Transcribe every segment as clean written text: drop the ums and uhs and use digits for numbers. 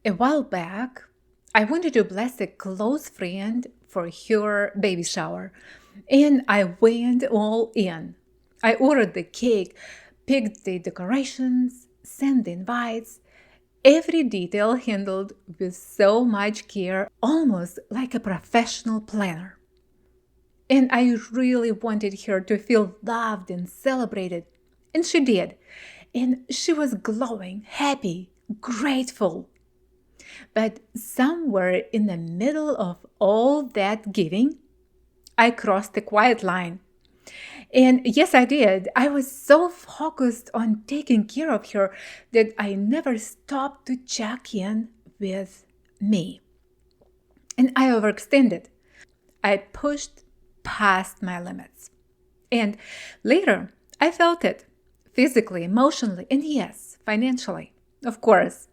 A while back, I wanted to bless a close friend for her baby shower, and I went all in. I ordered the cake, picked the decorations, sent the invites, every detail handled with so much care, almost like a professional planner. And I really wanted her to feel loved and celebrated. And she did. And she was glowing, happy, grateful. But somewhere in the middle of all that giving, I crossed the quiet line. And yes, I did. I was so focused on taking care of her that I never stopped to check in with me. And I overextended. I pushed past my limits. And later, I felt it physically, emotionally, and yes, financially, of course.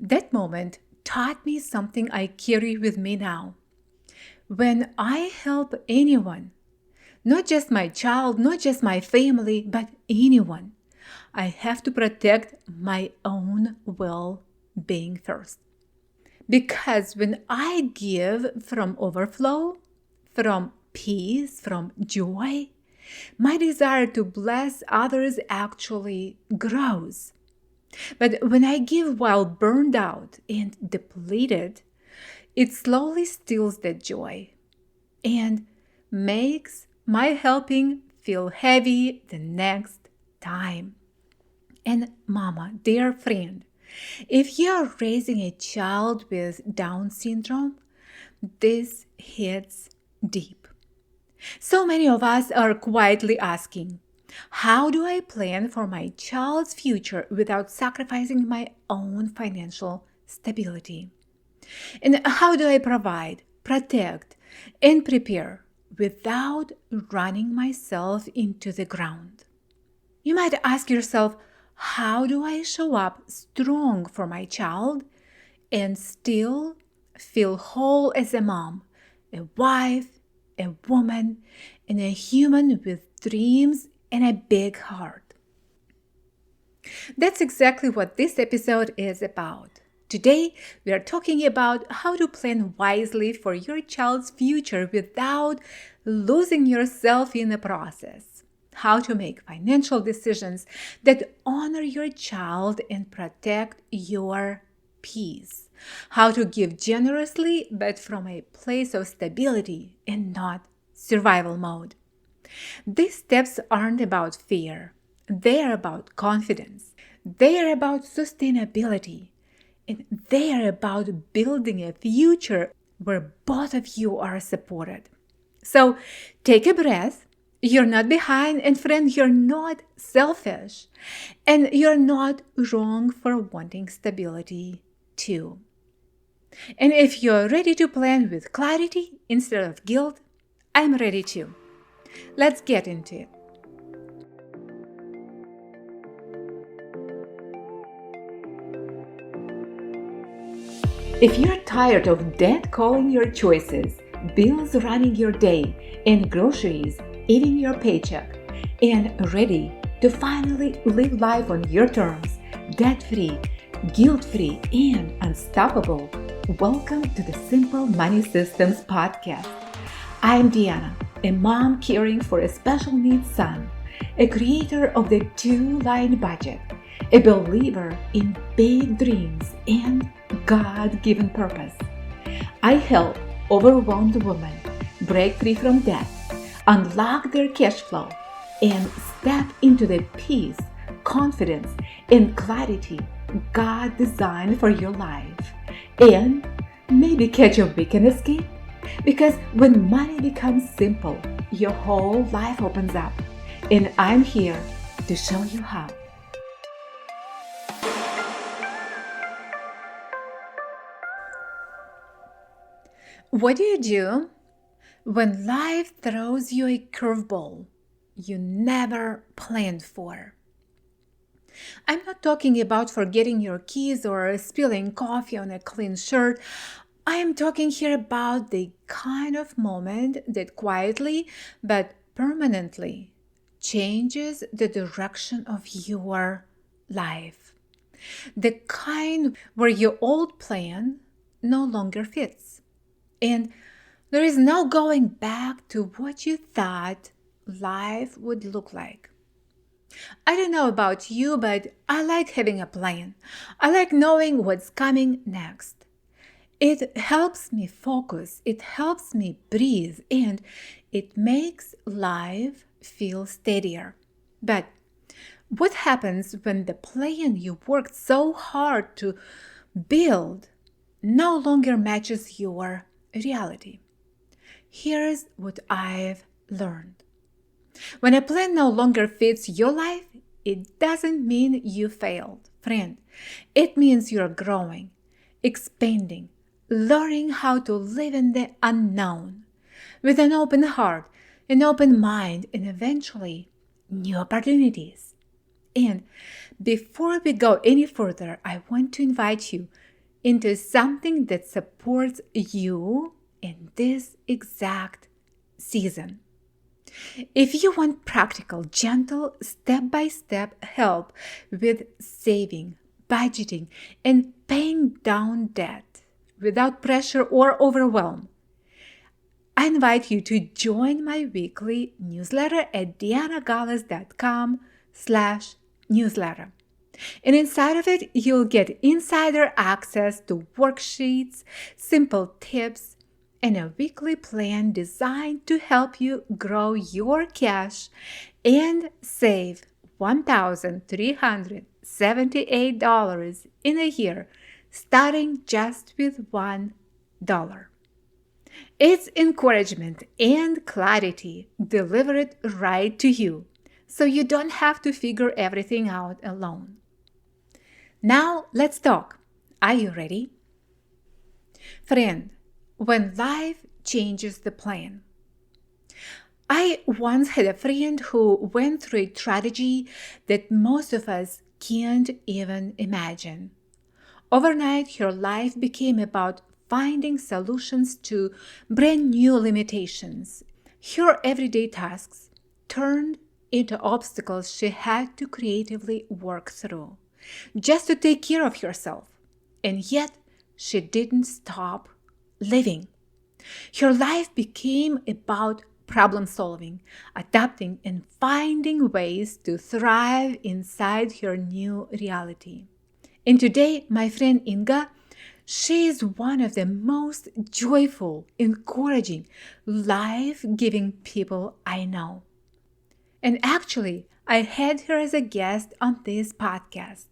That moment taught me something I carry with me now. When I help anyone, not just my child, not just my family, but anyone, I have to protect my own well being first. Because when I give from overflow, from peace, from joy, my desire to bless others actually grows. But when I give while burned out and depleted, it slowly steals that joy and makes my helping feel heavy the next time. And mama, dear friend, if you are raising a child with Down syndrome, this hits deep. So many of us are quietly asking, how do I plan for my child's future without sacrificing my own financial stability? And how do I provide, protect, and prepare without running myself into the ground? You might ask yourself, how do I show up strong for my child and still feel whole as a mom, a wife, a woman, and a human with dreams and a big heart? That's exactly what this episode is about. Today, we are talking about how to plan wisely for your child's future without losing yourself in the process. How to make financial decisions that honor your child and protect your peace. How to give generously but from a place of stability and not survival mode. These steps aren't about fear. They're about confidence. They're about sustainability. And they're about building a future where both of you are supported. So take a breath. You're not behind, and friend, you're not selfish. And you're not wrong for wanting stability too. And if you're ready to plan with clarity instead of guilt, I'm ready too. Let's get into it. If you're tired of debt calling your choices, bills running your day, and groceries eating your paycheck, and ready to finally live life on your terms, debt-free, guilt-free, and unstoppable, welcome to the Simple Money Systems podcast. I'm Diana, a mom caring for a special needs son, a creator of the two-line budget, a believer in big dreams and God-given purpose. I help overwhelmed women break free from debt, unlock their cash flow, and step into the peace, confidence, and clarity God designed for your life. And maybe catch a weekend escape. Because when money becomes simple, your whole life opens up. And I'm here to show you how. What do you do when life throws you a curveball you never planned for? I'm not talking about forgetting your keys or spilling coffee on a clean shirt. I am talking here about the kind of moment that quietly but permanently changes the direction of your life. The kind where your old plan no longer fits. And there is no going back to what you thought life would look like. I don't know about you, but I like having a plan. I like knowing what's coming next. It helps me focus, it helps me breathe, and it makes life feel steadier. But what happens when the plan you worked so hard to build no longer matches your reality? Here's what I've learned. When a plan no longer fits your life, it doesn't mean you failed, friend. It means you're growing, expanding, learning how to live in the unknown with an open heart, an open mind, and eventually new opportunities. And before we go any further, I want to invite you into something that supports you in this exact season. If you want practical, gentle, step-by-step help with saving, budgeting, and paying down debt without pressure or overwhelm, I invite you to join my weekly newsletter at dianagalas.com/newsletter. And inside of it, you'll get insider access to worksheets, simple tips, and a weekly plan designed to help you grow your cash and save $1,378 in a year, starting just with $1. It's encouragement and clarity delivered right to you, so you don't have to figure everything out alone. Now let's talk. Are you ready? Friend, when life changes the plan. I once had a friend who went through a tragedy that most of us can't even imagine. Overnight, her life became about finding solutions to brand new limitations. Her everyday tasks turned into obstacles she had to creatively work through, just to take care of herself. And yet, she didn't stop living. Her life became about problem solving, adapting, and finding ways to thrive inside her new reality. And today, my friend Inga, she is one of the most joyful, encouraging, life-giving people I know. And actually, I had her as a guest on this podcast.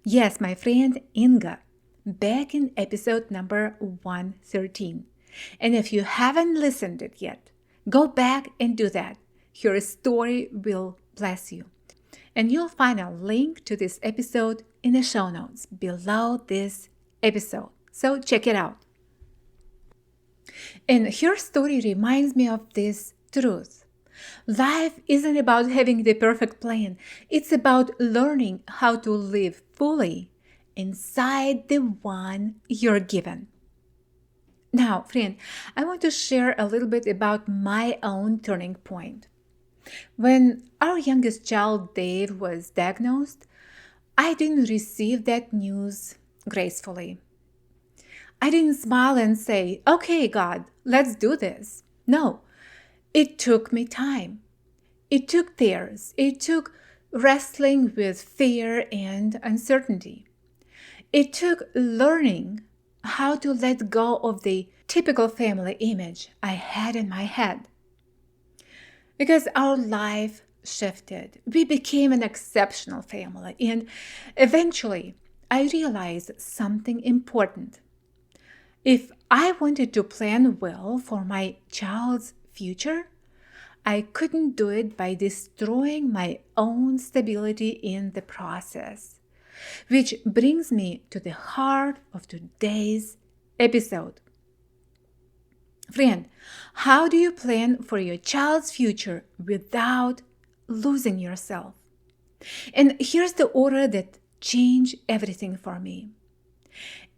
Yes, my friend Inga, back in episode number 113. And if you haven't listened it yet, go back and do that. Her story will bless you. And you'll find a link to this episode in the show notes below this episode. So check it out. And her story reminds me of this truth. Life isn't about having the perfect plan. It's about learning how to live fully inside the one you're given. Now, friend, I want to share a little bit about my own turning point. When our youngest child, Dave, was diagnosed, I didn't receive that news gracefully. I didn't smile and say, "Okay, God, let's do this." No, it took me time. It took tears. It took wrestling with fear and uncertainty. It took learning how to let go of the typical family image I had in my head. Because our life shifted. We became an exceptional family, and eventually I realized something important. If I wanted to plan well for my child's future, I couldn't do it by destroying my own stability in the process. Which brings me to the heart of today's episode. Friend, how do you plan for your child's future without losing yourself? And here's the order that changed everything for me.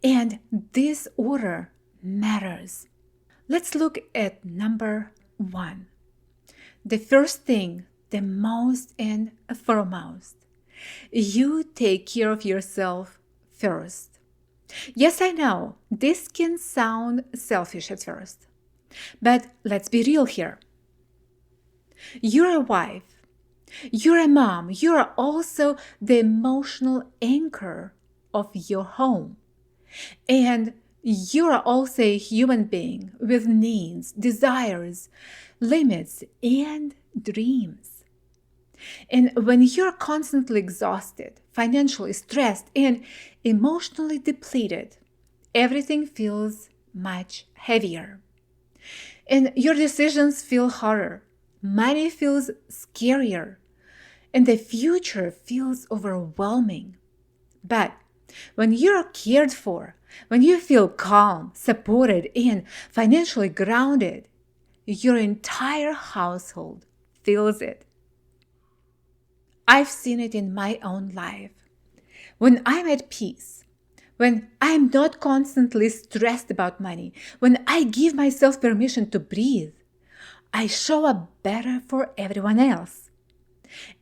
And this order matters. Let's look at number 1. The first thing, the most and foremost. You take care of yourself first. Yes, I know, this can sound selfish at first, but let's be real here. You're a wife, you're a mom, you're also the emotional anchor of your home. And you're also a human being with needs, desires, limits, and dreams. And when you're constantly exhausted, financially stressed, and emotionally depleted, everything feels much heavier. And your decisions feel harder. Money feels scarier. And the future feels overwhelming. But when you're cared for, when you feel calm, supported, and financially grounded, your entire household feels it. I've seen it in my own life. When I'm at peace, when I'm not constantly stressed about money, when I give myself permission to breathe, I show up better for everyone else.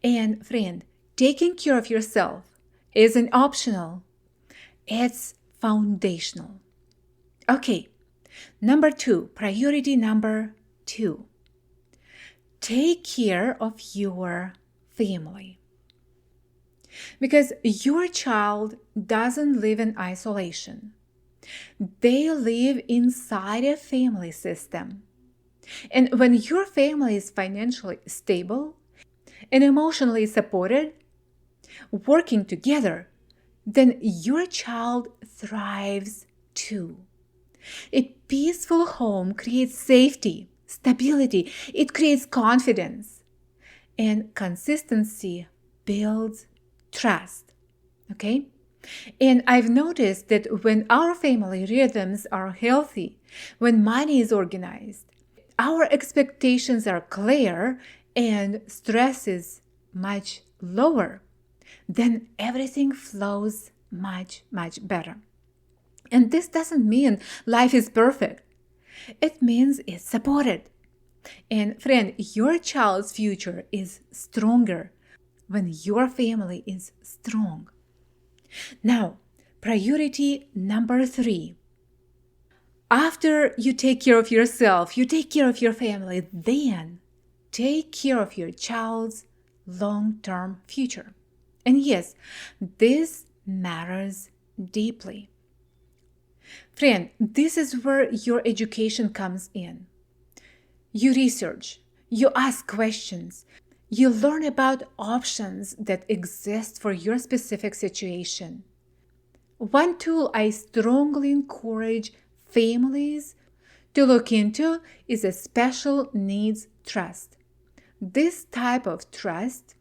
And friend, taking care of yourself isn't optional. It's foundational. Okay, priority number 2. Take care of your family. Because your child doesn't live in isolation. They live inside a family system. And when your family is financially stable and emotionally supported, working together, then your child thrives too. A peaceful home creates safety, stability, it creates confidence, and consistency builds trust. Okay? And I've noticed that when our family rhythms are healthy, when money is organized, our expectations are clear, and stress is much lower, then everything flows much, much better. And this doesn't mean life is perfect. It means it's supported. And friend, your child's future is stronger when your family is strong. Now, priority number 3. After you take care of yourself, you take care of your family, then take care of your child's long-term future. And yes, this matters deeply. Friend, this is where your education comes in. You research, you ask questions, you learn about options that exist for your specific situation. One tool I strongly encourage families to look into is a special needs trust. This type of trust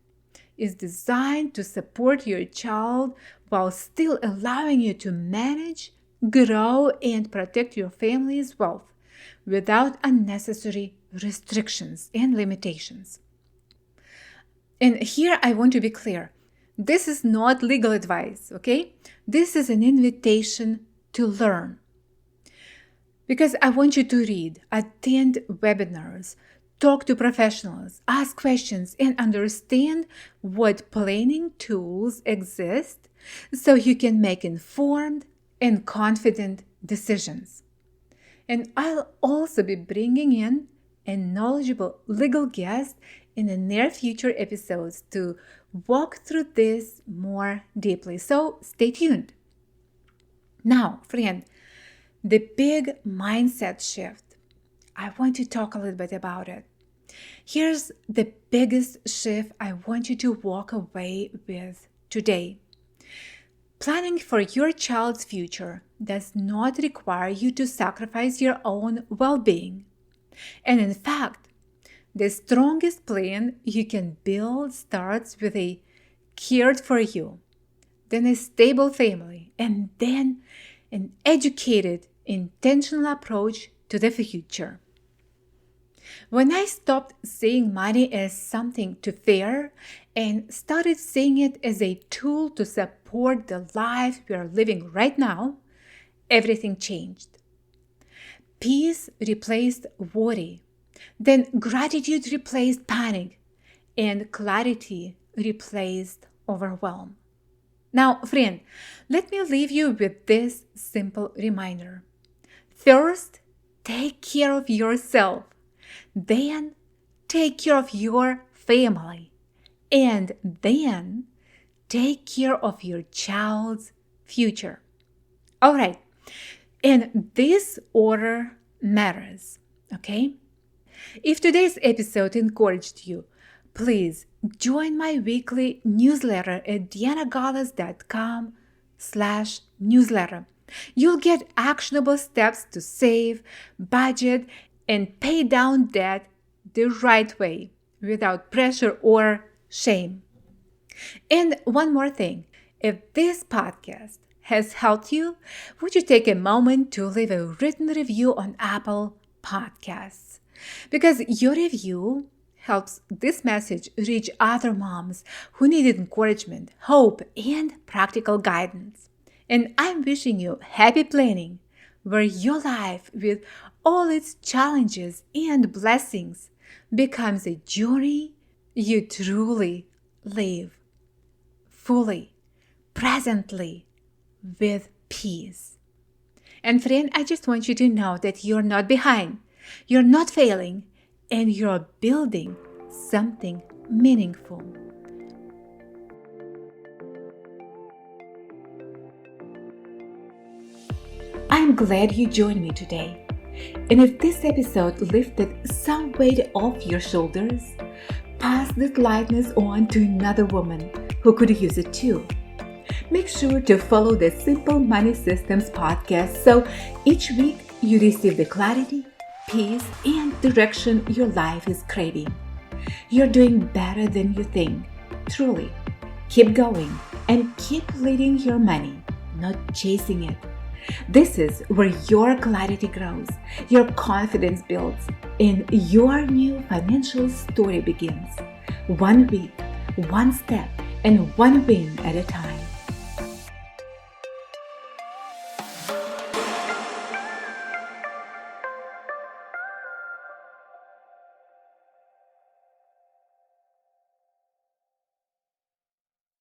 is designed to support your child while still allowing you to manage, grow, and protect your family's wealth without unnecessary restrictions and limitations. And here I want to be clear. This is not legal advice, okay? This is an invitation to learn. Because I want you to read, attend webinars, talk to professionals, ask questions, and understand what planning tools exist so you can make informed and confident decisions. And I'll also be bringing in a knowledgeable legal guest in the near future episodes to walk through this more deeply. So stay tuned. Now, friend, the big mindset shift. I want to talk a little bit about it. Here's the biggest shift I want you to walk away with today. Planning for your child's future does not require you to sacrifice your own well-being. And in fact, the strongest plan you can build starts with a cared for you, then a stable family, and then an educated, intentional approach to the future. When I stopped seeing money as something to fear and started seeing it as a tool to support the life we are living right now, everything changed. Peace replaced worry. Then gratitude replaced panic, and clarity replaced overwhelm. Now, friend, let me leave you with this simple reminder. First, take care of yourself. Then, take care of your family. And then, take care of your child's future. All right. And this order matters, okay? If today's episode encouraged you, please join my weekly newsletter at dianagalas.com/newsletter. You'll get actionable steps to save, budget, and pay down debt the right way without pressure or shame. And one more thing, if this podcast has helped you, would you take a moment to leave a written review on Apple Podcasts? Because your review helps this message reach other moms who need encouragement, hope, and practical guidance. And I'm wishing you happy planning, where your life, with all its challenges and blessings, becomes a journey you truly live fully, presently, with peace. And friend, I just want you to know that you're not behind, you're not failing, and you're building something meaningful. I'm glad you joined me today. And if this episode lifted some weight off your shoulders, pass that lightness on to another woman who could use it too. Make sure to follow the Simple Money Systems podcast so each week you receive the clarity, peace, and direction your life is craving. You're doing better than you think. Truly. Keep going and keep leading your money, not chasing it. This is where your clarity grows, your confidence builds, and your new financial story begins. One week, one step, and one win at a time.